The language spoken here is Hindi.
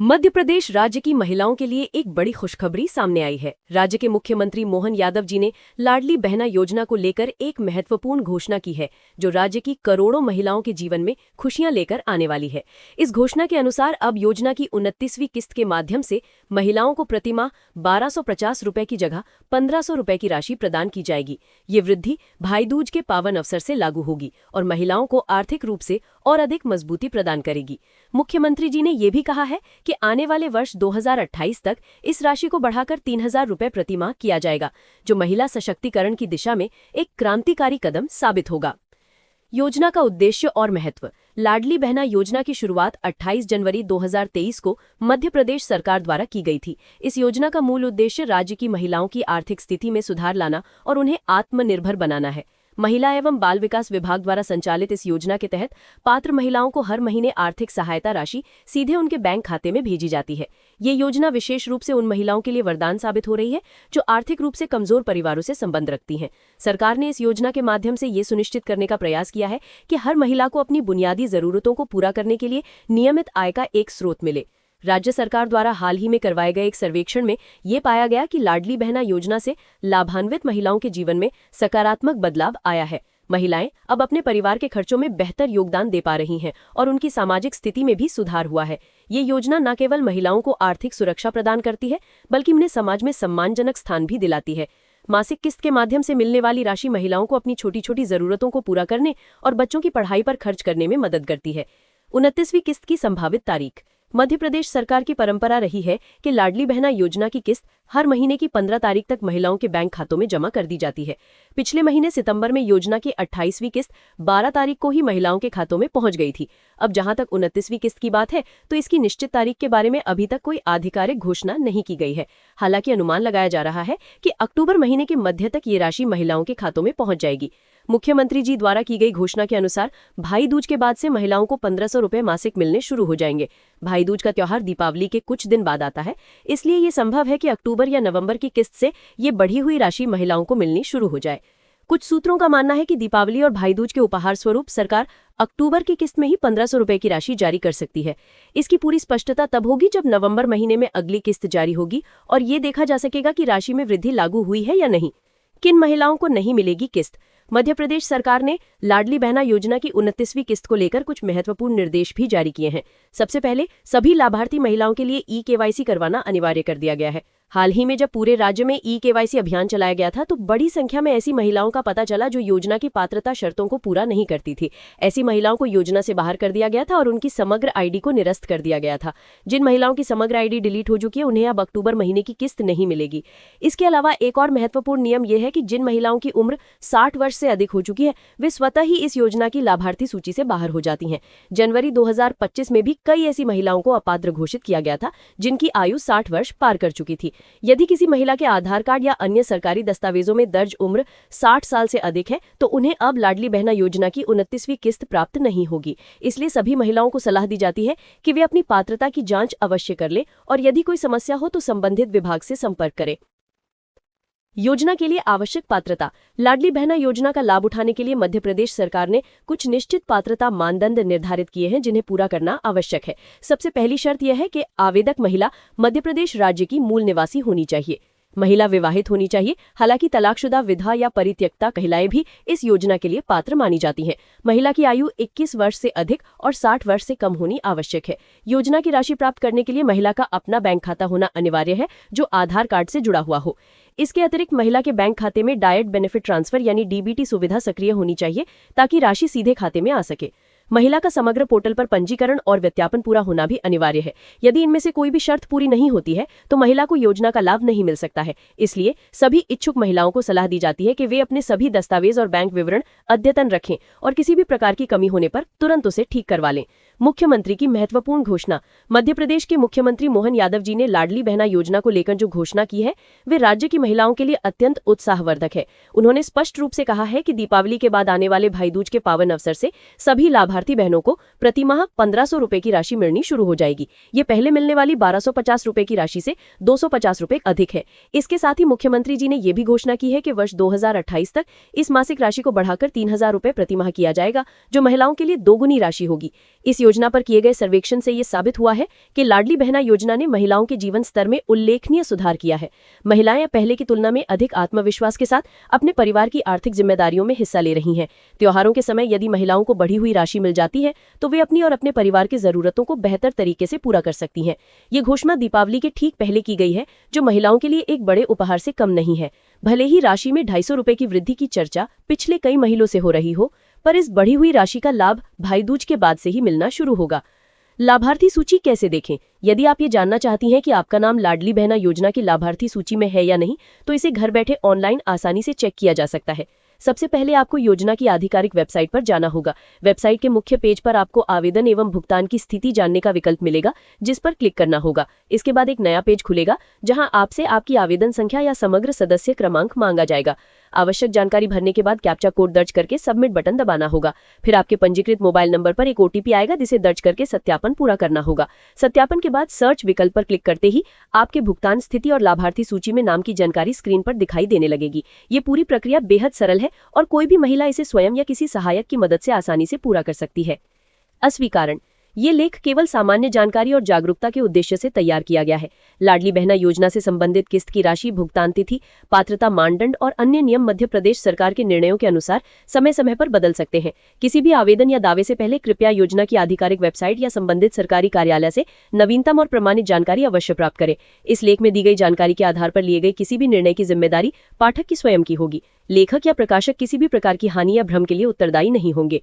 मध्य प्रदेश राज्य की महिलाओं के लिए एक बड़ी खुशखबरी सामने आई है। राज्य के मुख्यमंत्री मोहन यादव जी ने लाडली बहना योजना को लेकर एक महत्वपूर्ण घोषणा की है, जो राज्य की करोड़ों महिलाओं के जीवन में खुशियां लेकर आने वाली है। इस घोषणा के अनुसार अब योजना की 29वीं किस्त के माध्यम से महिलाओं को प्रतिमाह 1250 रुपए की जगह 1500 रुपए की राशि प्रदान की जाएगी। ये वृद्धि भाई दूज के पावन अवसर से लागू होगी और महिलाओं को आर्थिक रूप से और अधिक मजबूती प्रदान करेगी। मुख्यमंत्री जी ने यह भी कहा है कि आने वाले वर्ष 2028 तक इस राशि को बढ़ाकर 3000 रुपए प्रतिमाह किया जाएगा, जो महिला सशक्तिकरण की दिशा में एक क्रांतिकारी कदम साबित होगा। योजना का उद्देश्य और महत्व। लाडली बहना योजना की शुरुआत 28 जनवरी 2023 को मध्य प्रदेश सरकार द्वारा की गई थी। इस योजना का मूल उद्देश्य राज्य की महिलाओं की आर्थिक स्थिति में सुधार लाना और उन्हें आत्मनिर्भर बनाना है। महिला एवं बाल विकास विभाग द्वारा संचालित इस योजना के तहत पात्र महिलाओं को हर महीने आर्थिक सहायता राशि सीधे उनके बैंक खाते में भेजी जाती है। ये योजना विशेष रूप से उन महिलाओं के लिए वरदान साबित हो रही है जो आर्थिक रूप से कमजोर परिवारों से संबंध रखती हैं। सरकार ने इस योजना के माध्यम से ये सुनिश्चित करने का प्रयास किया है कि हर महिला को अपनी बुनियादी जरूरतों को पूरा करने के लिए नियमित आय का एक स्रोत मिले। राज्य सरकार द्वारा हाल ही में करवाए गए एक सर्वेक्षण में ये पाया गया कि लाडली बहना योजना से लाभान्वित महिलाओं के जीवन में सकारात्मक बदलाव आया है। महिलाएं अब अपने परिवार के खर्चों में बेहतर योगदान दे पा रही हैं और उनकी सामाजिक स्थिति में भी सुधार हुआ है। ये योजना न केवल महिलाओं को आर्थिक सुरक्षा प्रदान करती है, बल्कि उन्हें समाज में सम्मानजनक स्थान भी दिलाती है। मासिक किस्त के माध्यम से मिलने वाली राशि महिलाओं को अपनी छोटी छोटी जरूरतों को पूरा करने और बच्चों की पढ़ाई पर खर्च करने में मदद करती है। 29वीं किस्त की संभावित तारीख। मध्य प्रदेश सरकार की परंपरा रही है कि लाडली बहना योजना की किस्त हर महीने की 15 तारीख तक महिलाओं के बैंक खातों में जमा कर दी जाती है। पिछले महीने सितंबर में योजना की 28वीं किस्त 12 तारीख को ही महिलाओं के खातों में पहुंच गई थी। अब जहां तक 29वीं किस्त की बात है, तो इसकी निश्चित तारीख के बारे में अभी तक कोई आधिकारिक घोषणा नहीं की गई है। हालांकि अनुमान लगाया जा रहा है कि अक्टूबर महीने के मध्य तक ये राशि महिलाओं के खातों में पहुंच जाएगी। मुख्यमंत्री जी द्वारा की गई घोषणा के अनुसार भाई दूज के बाद से महिलाओं को 1500 रुपए मासिक मिलने शुरू हो जाएंगे। भाई दूज का त्योहार दीपावली के कुछ दिन बाद आता है, इसलिए ये संभव है कि अक्टूबर या नवंबर की किस्त से ये बढ़ी हुई राशि महिलाओं को मिलनी शुरू हो जाए। कुछ सूत्रों का मानना है कि दीपावली और भाई दूज के उपहार स्वरूप सरकार अक्टूबर की किस्त में ही 1500 रुपए की राशि जारी कर सकती है। इसकी पूरी स्पष्टता तब होगी जब नवंबर महीने में अगली किस्त जारी होगी और ये देखा जा सकेगा कि राशि में वृद्धि लागू हुई है या नहीं। किन महिलाओं को नहीं मिलेगी किस्त? मध्य प्रदेश सरकार ने लाडली बहना योजना की 29वीं किस्त को लेकर कुछ महत्वपूर्ण निर्देश भी जारी किए हैं। सबसे पहले सभी लाभार्थी महिलाओं के लिए ई-केवाईसी करवाना अनिवार्य कर दिया गया है। हाल ही में जब पूरे राज्य में ई-केवाईसी अभियान चलाया गया था, तो बड़ी संख्या में ऐसी महिलाओं का पता चला जो योजना की पात्रता शर्तों को पूरा नहीं करती थी। ऐसी महिलाओं को योजना से बाहर कर दिया गया था और उनकी समग्र आईडी को निरस्त कर दिया गया था। जिन महिलाओं की समग्र आईडी डिलीट हो चुकी है, उन्हें अब अक्टूबर महीने की किस्त नहीं मिलेगी। इसके अलावा एक और महत्वपूर्ण नियम यह है कि जिन महिलाओं की उम्र 60 वर्ष से अधिक हो चुकी है, वे स्वतः ही इस योजना की लाभार्थी सूची से बाहर हो जाती हैं। जनवरी 2025 में भी कई ऐसी महिलाओं को अपात्र घोषित किया गया था जिनकी आयु 60 वर्ष पार कर चुकी थी। यदि किसी महिला के आधार कार्ड या अन्य सरकारी दस्तावेजों में दर्ज उम्र 60 साल से अधिक है, तो उन्हें अब लाडली बहना योजना की 29वीं किस्त प्राप्त नहीं होगी। इसलिए सभी महिलाओं को सलाह दी जाती है कि वे अपनी पात्रता की जांच अवश्य कर लें और यदि कोई समस्या हो तो संबंधित विभाग से संपर्क करें। योजना के लिए आवश्यक पात्रता। लाडली बहना योजना का लाभ उठाने के लिए मध्य प्रदेश सरकार ने कुछ निश्चित पात्रता मानदंड निर्धारित किए हैं, जिन्हें पूरा करना आवश्यक है। सबसे पहली शर्त यह है कि आवेदक महिला मध्य प्रदेश राज्य की मूल निवासी होनी चाहिए। महिला विवाहित होनी चाहिए। हालांकि तलाकशुदा, विधवा या परित्यक्ता महिलाएं भी इस योजना के लिए पात्र मानी जाती हैं। महिला की आयु 21 वर्ष से अधिक और 60 वर्ष से कम होनी आवश्यक है। योजना की राशि प्राप्त करने के लिए महिला का अपना बैंक खाता होना अनिवार्य है, जो आधार कार्ड से जुड़ा हुआ हो। इसके अतिरिक्त महिला के बैंक खाते में डायरेक्ट बेनिफिट ट्रांसफर यानी डीबीटी सुविधा सक्रिय होनी चाहिए, ताकि राशि सीधे खाते में आ सके। महिला का समग्र पोर्टल पर पंजीकरण और सत्यापन पूरा होना भी अनिवार्य है। यदि इनमें से कोई भी शर्त पूरी नहीं होती है, तो महिला को योजना का लाभ नहीं मिल सकता है। इसलिए सभी इच्छुक महिलाओं को सलाह दी जाती है कि वे अपने सभी दस्तावेज और बैंक विवरण अद्यतन रखें और किसी भी प्रकार की कमी होने पर तुरंत उसे ठीक करवा लें। मुख्यमंत्री की महत्वपूर्ण घोषणा। मध्य प्रदेश के मुख्यमंत्री मोहन यादव जी ने लाडली बहना योजना को लेकर जो घोषणा की है, वे राज्य की महिलाओं के लिए अत्यंत उत्साहवर्धक है। उन्होंने स्पष्ट रूप से कहा है कि दीपावली के बाद आने वाले भाई दूज के पावन अवसर से सभी लाभार्थी बहनों को प्रतिमाह 1500 रुपए की राशि मिलनी शुरू हो जाएगी। ये पहले मिलने वाली 1250 रुपए की राशि से 250 रुपए अधिक है। इसके साथ ही मुख्यमंत्री जी ने यह भी घोषणा की है कि वर्ष 2028 तक इस मासिक राशि को बढ़ाकर 3000 रुपए प्रतिमाह किया जाएगा, जो महिलाओं के लिए दोगुनी राशि होगी। इस योजना पर किए गए सर्वेक्षण से ये साबित हुआ है कि लाडली बहना योजना ने महिलाओं के जीवन स्तर में उल्लेखनीय सुधार किया है। महिलाएं पहले की तुलना में अधिक आत्मविश्वास के साथ अपने परिवार की आर्थिक जिम्मेदारियों में हिस्सा ले रही हैं। त्योहारों के समय यदि महिलाओं को बढ़ी हुई राशि मिल जाती है तो वे अपनी और अपने परिवार की जरूरतों को बेहतर तरीके से पूरा कर सकती हैं। ये घोषणा दीपावली के ठीक पहले की गई है, जो महिलाओं के लिए एक बड़े उपहार से कम नहीं है। भले ही राशि में 250 रुपए की वृद्धि की चर्चा पिछले कई महीनों से हो रही हो, पर इस बढ़ी हुई राशि का लाभ भाई दूज के बाद से ही मिलना शुरू होगा। लाभार्थी सूची कैसे देखें? यदि आप ये जानना चाहती हैं कि आपका नाम लाडली बहना योजना की लाभार्थी सूची में है या नहीं, तो इसे घर बैठे ऑनलाइन आसानी से चेक किया जा सकता है। सबसे पहले आपको योजना की आधिकारिक वेबसाइट पर जाना होगा। वेबसाइट के मुख्य पेज पर आपको आवेदन एवं भुगतान की स्थिति जानने का विकल्प मिलेगा, जिस पर क्लिक करना होगा। इसके बाद एक नया पेज खुलेगा, जहां आपसे आपकी आवेदन संख्या या समग्र सदस्य क्रमांक मांगा जाएगा। आवश्यक जानकारी भरने के बाद कैप्चा कोड दर्ज करके सबमिट बटन दबाना होगा। फिर आपके पंजीकृत मोबाइल नंबर पर एक OTP आएगा, जिसे दर्ज करके सत्यापन पूरा करना होगा। सत्यापन के बाद सर्च विकल्प पर क्लिक करते ही आपके भुगतान स्थिति और लाभार्थी सूची में नाम की जानकारी स्क्रीन पर दिखाई देने लगेगी। ये पूरी प्रक्रिया बेहद सरल है और कोई भी महिला इसे स्वयं या किसी सहायक की मदद से आसानी से पूरा कर सकती है। अस्वीकरण: ये लेख केवल सामान्य जानकारी और जागरूकता के उद्देश्य से तैयार किया गया है। लाडली बहना योजना से संबंधित किस्त की राशि, भुगतान तिथि, पात्रता मानदंड और अन्य नियम मध्य प्रदेश सरकार के निर्णयों के अनुसार समय समय पर बदल सकते हैं। किसी भी आवेदन या दावे से पहले कृपया योजना की आधिकारिक वेबसाइट या संबंधित सरकारी कार्यालय से नवीनतम और प्रमाणित जानकारी अवश्य प्राप्त करें। इस लेख में दी गई जानकारी के आधार पर लिए गए किसी भी निर्णय की जिम्मेदारी पाठक की स्वयं की होगी। लेखक या प्रकाशक किसी भी प्रकार की हानि या भ्रम के लिए उत्तरदायी नहीं होंगे।